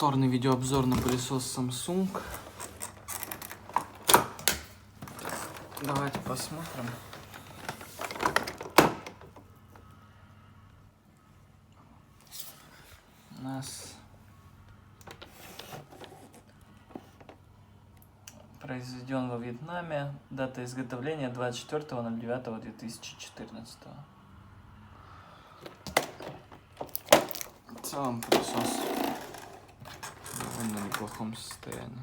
Повторный видеообзор на пылесос Samsung. Давайте посмотрим. У нас произведен во Вьетнаме. Дата изготовления 24.09.2014. В целом пылесос в довольно неплохом состоянии.